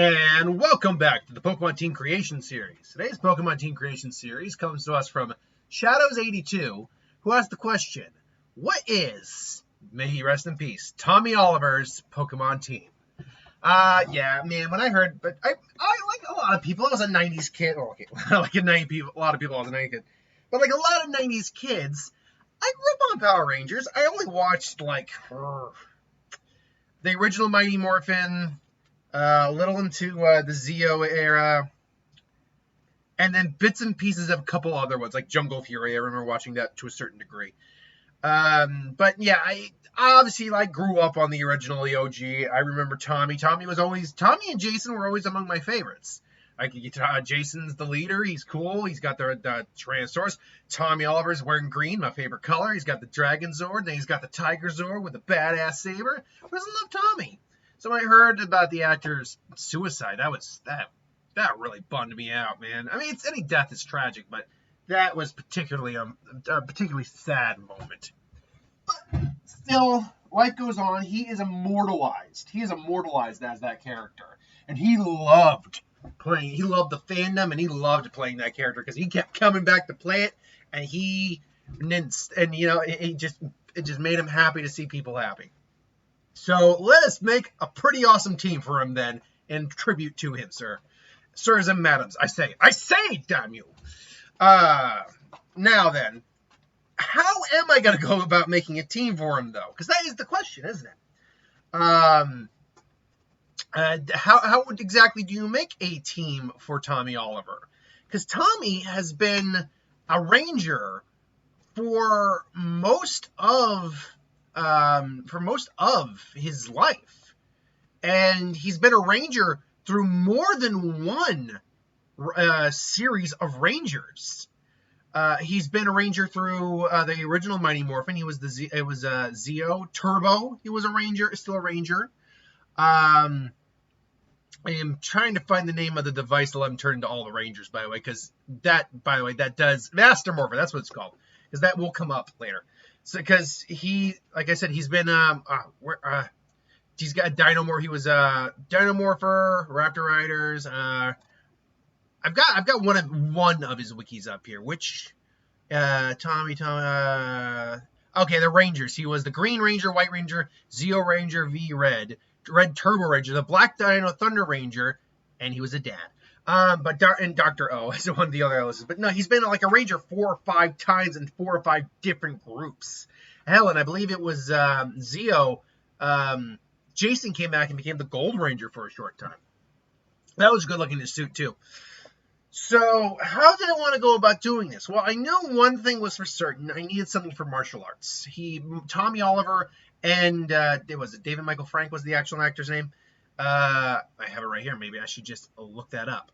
And welcome back to the Pokemon Team Creation Series. Today's Pokemon Team Creation Series comes to us from Shadows82, who asked the question, what is, may he rest in peace, Tommy Oliver's Pokemon team? Yeah, man, when I heard, but I like a lot of people, I was a 90s kid, or okay, like a lot of people, I was a 90s kid, but like a lot of 90s kids, I grew up on Power Rangers. I only watched, like, the original Mighty Morphin, a little into the Zeo era, and then bits and pieces of a couple other ones, like Jungle Fury. I remember watching that to a certain degree. But yeah, I obviously grew up on the original, the OG. I remember Tommy. Tommy and Jason were always among my favorites. Jason's the leader. He's cool. He's got the Tyrannosaurus. Tommy Oliver's wearing green, my favorite color. He's got the Dragon Zord. Then he's got the Tiger Zord with a badass saber. Who doesn't love Tommy? So when I heard about the actor's suicide, that really bummed me out, man. I mean, any death is tragic, but that was particularly a particularly sad moment. But still, life goes on. He is immortalized. He is immortalized as that character, and he loved playing. He loved the fandom, and he loved playing that character because he kept coming back to play it, and it just made him happy to see people happy. So let us make a pretty awesome team for him then, in tribute to him, sir. Sirs and madams, I say, damn you. Now then, how am I going to go about making a team for him, though? Because that is the question, isn't it? How exactly do you make a team for Tommy Oliver? Because Tommy has been a ranger for most of his life, and he's been a ranger through more than one series of rangers. He's been a ranger through the original Mighty Morphin. It was Zeo Turbo. He was a ranger, still a ranger. I am trying to find the name of the device to let him turn into all the rangers, by the way, because that does Master Morphin. That's what it's called, because that will come up later. So, because he, like I said, he's been he's got Dinomorph. He was Dino Morpher, Raptor Riders. I've got one of his wikis up here. Which Tommy. Okay, the Rangers. He was the Green Ranger, White Ranger, Zeo Ranger, V Red Turbo Ranger, the Black Dino Thunder Ranger, and he was a dad. But Dr. O is one of the other lists. But no, he's been like a ranger 4 or 5 times in 4 or 5 different groups. Hell, and I believe it was Zeo. Jason came back and became the Gold Ranger for a short time. That was good looking in his suit too. So how did I want to go about doing this? Well, I know one thing was for certain. I needed something for martial arts. Tommy Oliver and David Michael Frank was the actual actor's name. I have it right here. Maybe I should just look that up.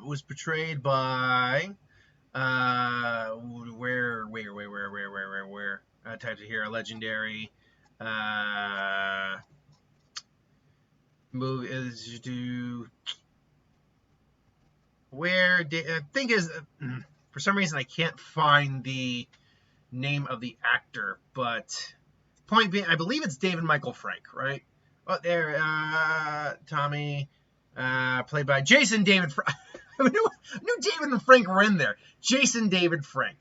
Was portrayed by where? Types it here. A legendary movie is to where I think is for some reason I can't find the name of the actor, but point being, I believe it's David Michael Frank, right? Oh, there, Tommy, played by Jason David Frank. I knew David and Frank were in there. Jason David Frank.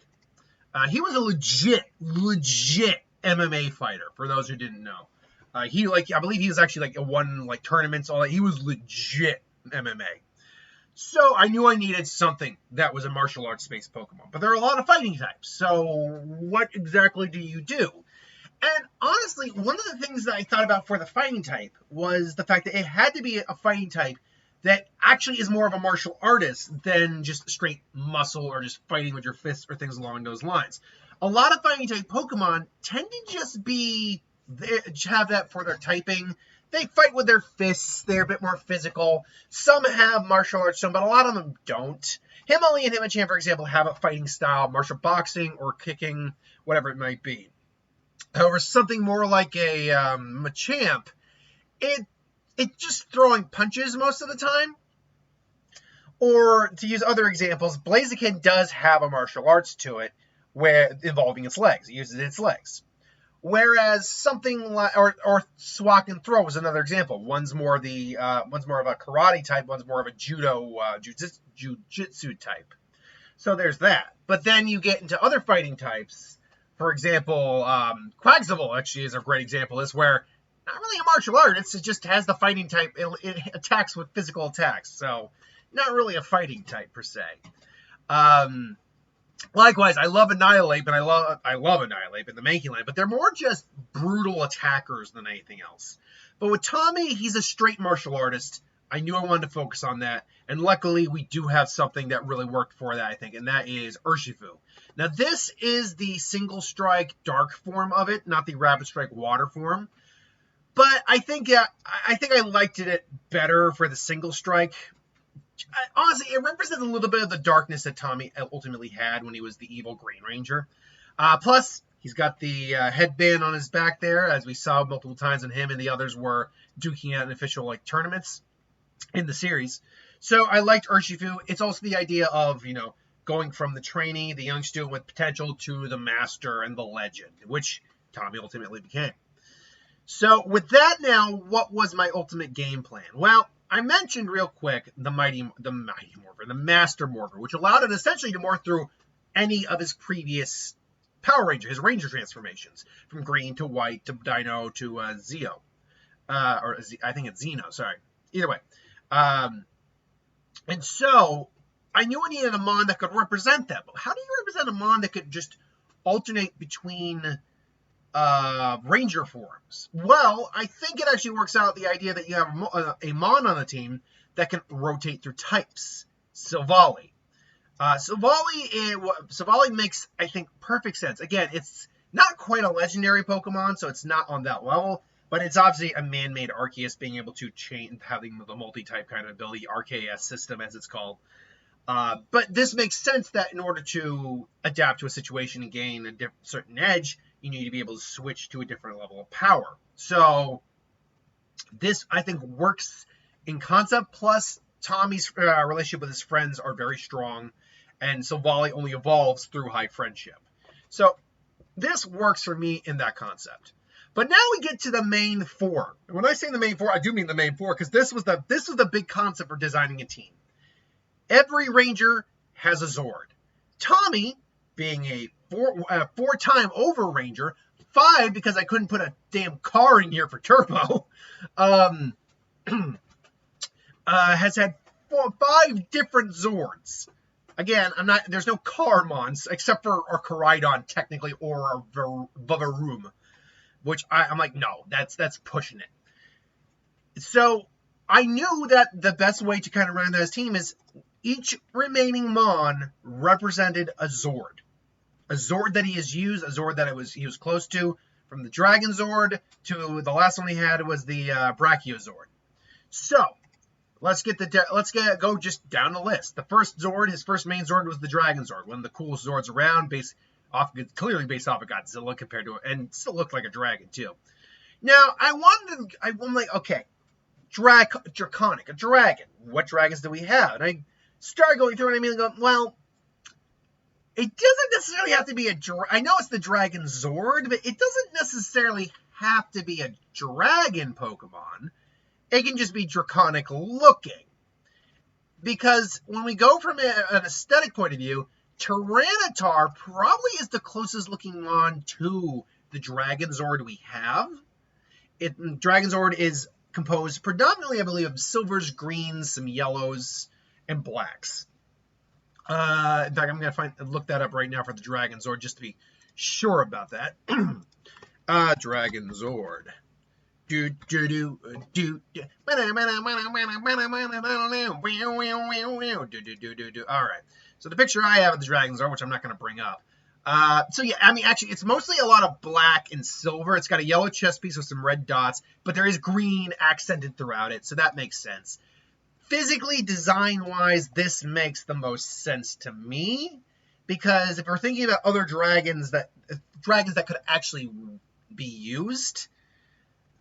He was a legit MMA fighter, for those who didn't know. I believe he was actually won tournaments, all that. He was legit MMA. So I knew I needed something that was a martial arts based Pokemon. But there are a lot of fighting types. So what exactly do you do? And honestly, one of the things that I thought about for the fighting type was the fact that it had to be a fighting type that actually is more of a martial artist than just straight muscle or just fighting with your fists or things along those lines. A lot of fighting type Pokemon tend to just have that for their typing. They fight with their fists. They're a bit more physical. Some have martial arts, but a lot of them don't. Hitmonlee and Hitmonchan, for example, have a fighting style, martial boxing or kicking, whatever it might be. However, something more like a Machamp, it's just throwing punches most of the time. Or, to use other examples, Blaziken does have a martial arts to it, involving its legs. It uses its legs. Whereas something like or swat and throw is another example. One's more of a karate type, one's more of a judo jujitsu type. So there's that. But then you get into other fighting types. For example, Quagsivil actually is a great example. Is where not really a martial art. It just has the fighting type. It attacks with physical attacks. So not really a fighting type per se. Likewise, I love Annihilate, but I love Annihilate in the Making Land, but they're more just brutal attackers than anything else. But with Tommy, he's a straight martial artist. I knew I wanted to focus on that, and luckily we do have something that really worked for that, I think, and that is Urshifu. Now, this is the single strike dark form of it, not the rapid strike water form. But I think I liked it better for the single strike. Honestly, it represents a little bit of the darkness that Tommy ultimately had when he was the evil Green Ranger. Plus, he's got the headband on his back there, as we saw multiple times when him and the others were duking out in official tournaments in the series. So I liked Urshifu. It's also the idea of, going from the trainee, the young student with potential, to the master and the legend, which Tommy ultimately became. So with that now, what was my ultimate game plan? Well, I mentioned real quick the Master Morpher, which allowed it essentially to morph through any of his previous Power Ranger, his Ranger transformations, from green to white to Dino to Zeo. I think it's Xeno, sorry. Either way. And so, I knew I needed a Mon that could represent that. But how do you represent a Mon that could just alternate between Ranger forms? Well, I think it actually works out the idea that you have a Mon on the team that can rotate through types. Silvally. Silvally makes, I think, perfect sense. Again, it's not quite a legendary Pokemon, so it's not on that level, but it's obviously a man-made Arceus being able to change, having the multi-type kind of ability, RKS system as it's called. But this makes sense that in order to adapt to a situation and gain a certain edge, you need to be able to switch to a different level of power. So this, I think, works in concept. Plus, Tommy's relationship with his friends are very strong, and Silvally only evolves through high friendship. So this works for me in that concept. But now we get to the main four. And when I say the main four, I do mean the main four, because this was the big concept for designing a team. Every Ranger has a Zord. Tommy, being a four-time over Ranger, 5 because I couldn't put a damn car in here for Turbo, has had 5 different Zords. Again, there's no car mons except for a Koraidon technically, or a Vavaroom, which I'm like, no, that's pushing it. So I knew that the best way to kind of run his team is each remaining Mon represented a Zord. A Zord that he has used, a Zord that he was close to, from the Dragon Zord to the last one he had was the Brachiozord. So let's go just down the list. The first Zord, his first main Zord, was the Dragon Zord, one of the coolest Zords around, clearly based off of Godzilla compared to it, and still looked like a dragon too. Now I'm like, okay, Draconic, a dragon. What dragons do we have? And I started going through it, and going, well, it doesn't necessarily have to be I know it's the Dragon Zord, but it doesn't necessarily have to be a dragon Pokemon. It can just be draconic looking. Because when we go from an aesthetic point of view, Tyranitar probably is the closest looking one to the Dragon Zord we have. Dragon Zord is composed predominantly, I believe, of silvers, greens, some yellows, and blacks. In fact, I'm going to look that up right now for the Dragon Zord just to be sure about that. Dragon Zord. Alright. So the picture I have of the Dragon Zord, which I'm not going to bring up. So yeah, I mean, actually, it's mostly a lot of black and silver. It's got a yellow chest piece with some red dots, but there is green accented throughout it, so that makes sense. Physically, design-wise, this makes the most sense to me, because if we're thinking about other dragons that could actually be used,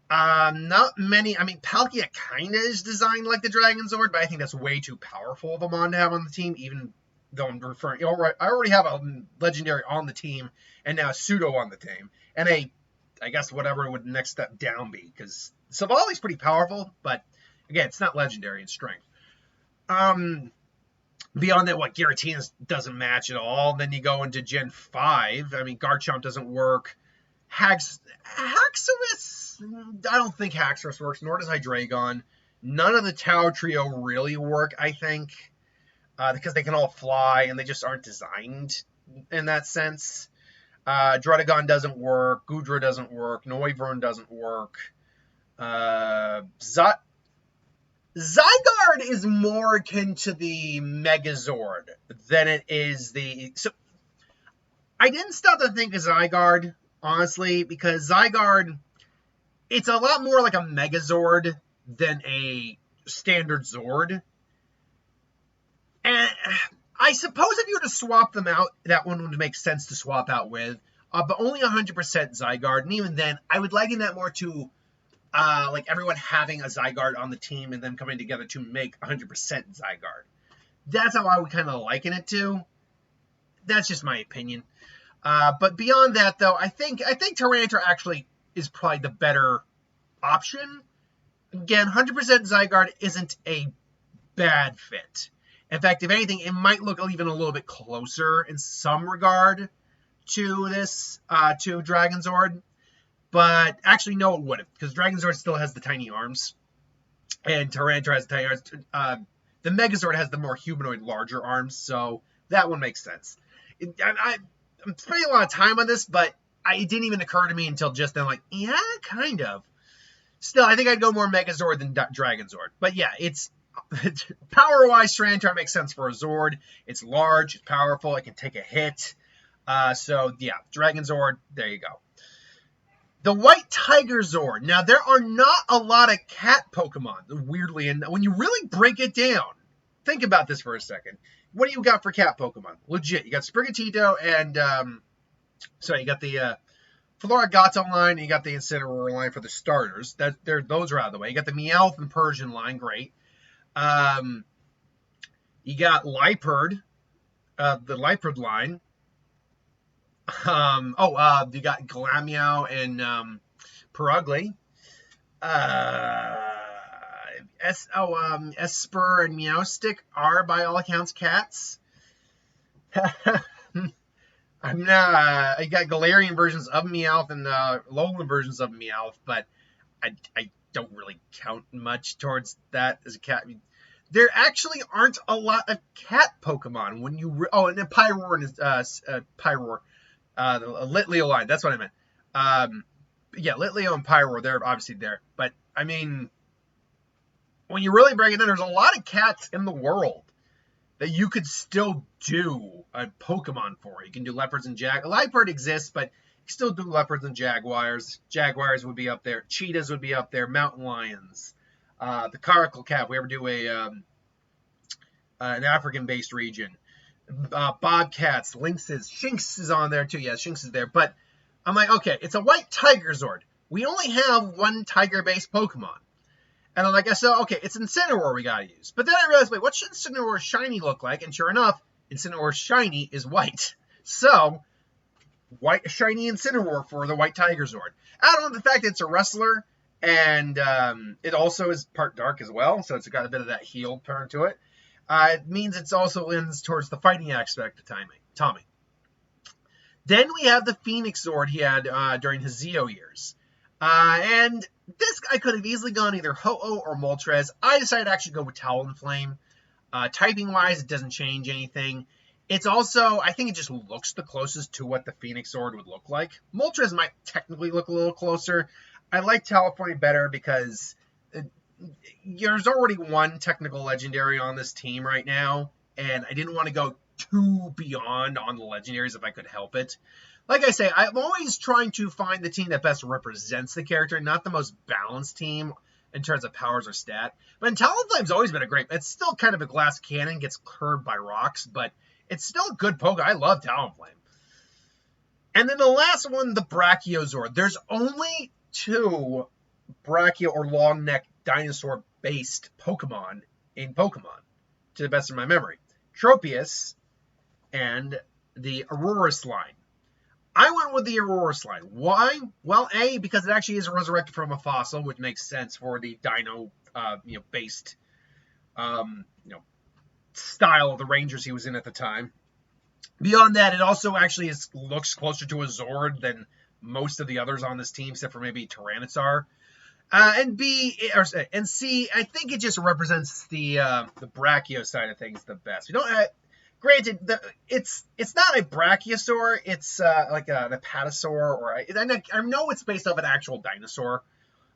not many. I mean, Palkia kind of is designed like the Dragon Zord, but I think that's way too powerful of a Mon to have on the team, even though I'm I already have a legendary on the team, and now a pseudo on the team, and a I guess whatever would the next step down be, because Savali's pretty powerful, but again, it's not legendary in strength. Beyond that, what, Giratina doesn't match at all. Then you go into Gen 5. I mean, Garchomp doesn't work. Haxorus, I don't think Haxorus works, nor does Hydreigon. None of the Tau Trio really work, I think, because they can all fly, and they just aren't designed in that sense. Druddigon doesn't work. Goodra doesn't work. Noivern doesn't work. Zygarde is more akin to the Megazord than it is the... So I didn't stop to think of Zygarde, honestly, because Zygarde, it's a lot more like a Megazord than a standard Zord. And I suppose if you were to swap them out, that one would make sense to swap out with. But only 100% Zygarde. And even then, I would liken that more to like everyone having a Zygarde on the team and them coming together to make 100% Zygarde. That's how I would kind of liken it to. That's just my opinion. But beyond that, though, I think Tyranitar actually is probably the better option. Again, 100% Zygarde isn't a bad fit. In fact, if anything, it might look even a little bit closer in some regard to this, to Dragonzord. But actually, no, it wouldn't, because Dragonzord still has the tiny arms, and Tyranitar has the tiny arms. The Megazord has the more humanoid, larger arms, so that one makes sense. I'm spending a lot of time on this, but it didn't even occur to me until just then, like, yeah, kind of. Still, I think I'd go more Megazord than Dragonzord. But yeah, it's power-wise, Tyranitar makes sense for a Zord. It's large, it's powerful, it can take a hit. So yeah, Dragonzord, there you go. The White Tiger Zord. Now, there are not a lot of cat Pokemon, weirdly, and when you really break it down, think about this for a second. What do you got for cat Pokemon? Legit, you got Sprigatito and, you got the Floragato line, and you got the Incineroar line for the starters. Those are out of the way. You got the Meowth and Persian line, great. You got Liepard, the Liepard line. You got Glameow and Purugly. Esper and Meowstic are, by all accounts, cats. I'm not. I got Galarian versions of Meowth and Alolan versions of Meowth, but I don't really count much towards that as a cat. I mean, there actually aren't a lot of cat Pokemon when you. And then Pyroar and Pyroar, the Litleo line. That's what I meant. Litleo and Pyroar, they're obviously there, but I mean, when you really break it down, there's a lot of cats in the world that you could still do a Pokemon for. You can do leopards and Liepard exists, but you can still do leopards and jaguars. Jaguars would be up there. Cheetahs would be up there. Mountain lions. The caracal cat, if we ever do an African-based region. Bobcats, lynxes. Shinx is on there too. Yeah, Shinx is there. But I'm like, okay, it's a White Tiger Zord. We only have one tiger-based Pokemon. And I'm like, okay, it's Incineroar we gotta use. But then I realized, wait, what should Incineroar Shiny look like? And sure enough, Incineroar Shiny is white. So, white shiny Incineroar for the White Tiger Zord. I don't know the fact that it's a wrestler, and it also is part dark as well, so it's got a bit of that healed turn to it. It means it's also leans towards the fighting aspect of Tommy. Then we have the Phoenix Zord he had during his Zeo years. And this guy could have easily gone either Ho-Oh or Moltres. I decided to actually go with Talonflame. Typing-wise, it doesn't change anything. It's also, I think it just looks the closest to what the Phoenix Zord would look like. Moltres might technically look a little closer. I like Talonflame better because there's already one technical legendary on this team right now, and I didn't want to go too beyond on the legendaries if I could help it. Like I say, I'm always trying to find the team that best represents the character, not the most balanced team in terms of powers or stat. But Talonflame's always been it's still kind of a glass cannon, gets curved by rocks, but it's still a good Pokemon. I love Talonflame. And then the last one, the Brachiozord. There's only 2 Brachio or long neck dinosaur-based Pokemon in Pokemon, to the best of my memory. Tropius and the Aurorus line. I went with the Aurora Slide. Why? Well, A, because it actually is resurrected from a fossil, which makes sense for the dino, based, style of the Rangers he was in at the time. Beyond that, it also actually looks closer to a Zord than most of the others on this team, except for maybe Tyranitar. And C, I think it just represents the Brachio side of things the best. We don't. Granted, it's not a Brachiosaur. It's like an Apatosaur, I know it's based off an actual dinosaur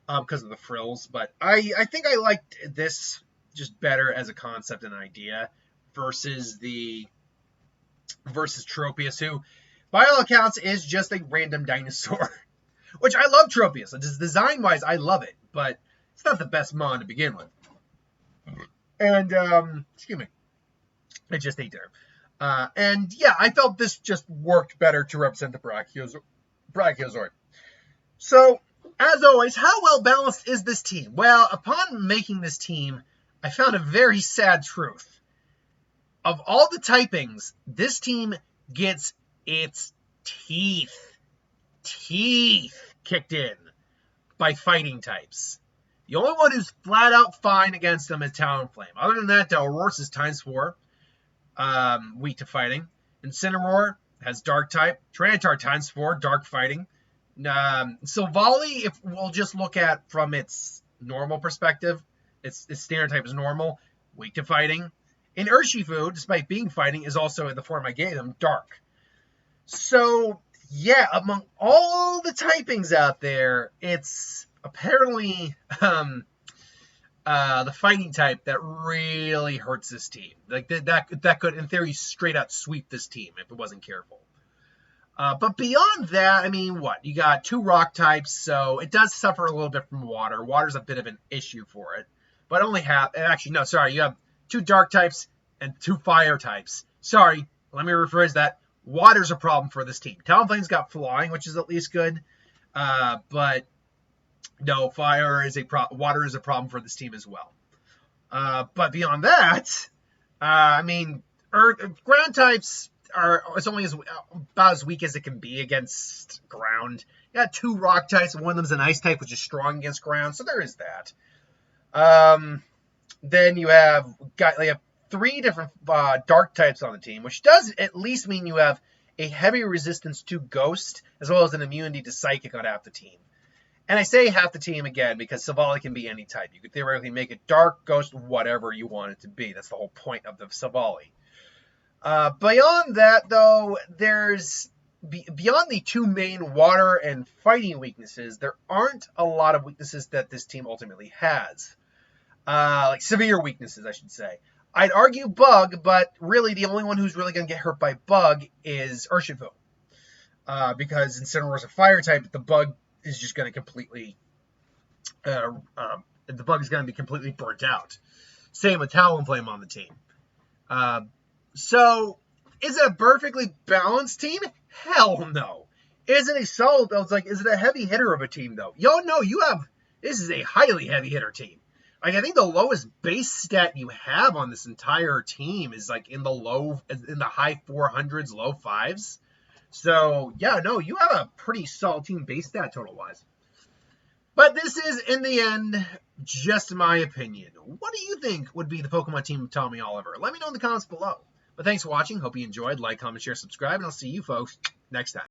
because of the frills. But I think I liked this just better as a concept and idea versus Tropius, who, by all accounts, is just a random dinosaur. Which I love Tropius. Just design-wise, I love it, but it's not the best mon to begin with. And, excuse me. I just ate dinner. And, yeah, I felt this just worked better to represent the Brachiosaur. So, as always, how well-balanced is this team? Well, upon making this team, I found a very sad truth. Of all the typings, this team gets its teeth kicked in by fighting types. The only one who's flat out fine against them is Talonflame. Other than that, Delroy's is ×4, weak to fighting. Incineroar has dark type. Tyranitar ×4, dark fighting. Silvally, if we'll just look at from its normal perspective, its standard type is normal, weak to fighting. And Urshifu, despite being fighting, is also, in the form I gave them, dark. So, yeah, among all the typings out there, it's apparently the fighting type that really hurts this team. Like that could, in theory, straight out sweep this team if it wasn't careful. But beyond that, I mean, what? You got 2 rock types, so it does suffer a little bit from water. Water's a bit of an issue for it. But only half. Actually, no, sorry. You have 2 dark types and 2 fire types. Sorry, let me rephrase that. Water's a problem for this team. Talonflame's got flying, which is at least good. But no, water is a problem for this team as well. But beyond that, I mean, ground types it's only about as weak as it can be against ground. You got 2 rock types, and one of them's an ice type, which is strong against ground. So there is that. Then you have 3 different dark types on the team, which does at least mean you have a heavy resistance to Ghost, as well as an immunity to Psychic on half the team. And I say half the team again, because Silvally can be any type. You could theoretically make it Dark, Ghost, whatever you want it to be. That's the whole point of the Silvally. Beyond that, though, beyond the 2 main water and fighting weaknesses, there aren't a lot of weaknesses that this team ultimately has. Like severe weaknesses, I should say. I'd argue Bug, but really the only one who's really going to get hurt by Bug is Urshifu. Because Incineroar's a fire type, the Bug is just going to completely... the Bug is going to be completely burnt out. Same with Talonflame on the team. So, is it a perfectly balanced team? Hell no. Is it a solid, though? It's like, is it a heavy hitter of a team, though? Yo, no, this is a highly heavy hitter team. Like, I think the lowest base stat you have on this entire team is like in the high 400s, low 5s. So, yeah, no, you have a pretty solid team base stat total-wise. But this is, in the end, just my opinion. What do you think would be the Pokemon team of Tommy Oliver? Let me know in the comments below. But thanks for watching. Hope you enjoyed. Like, comment, share, subscribe, and I'll see you folks next time.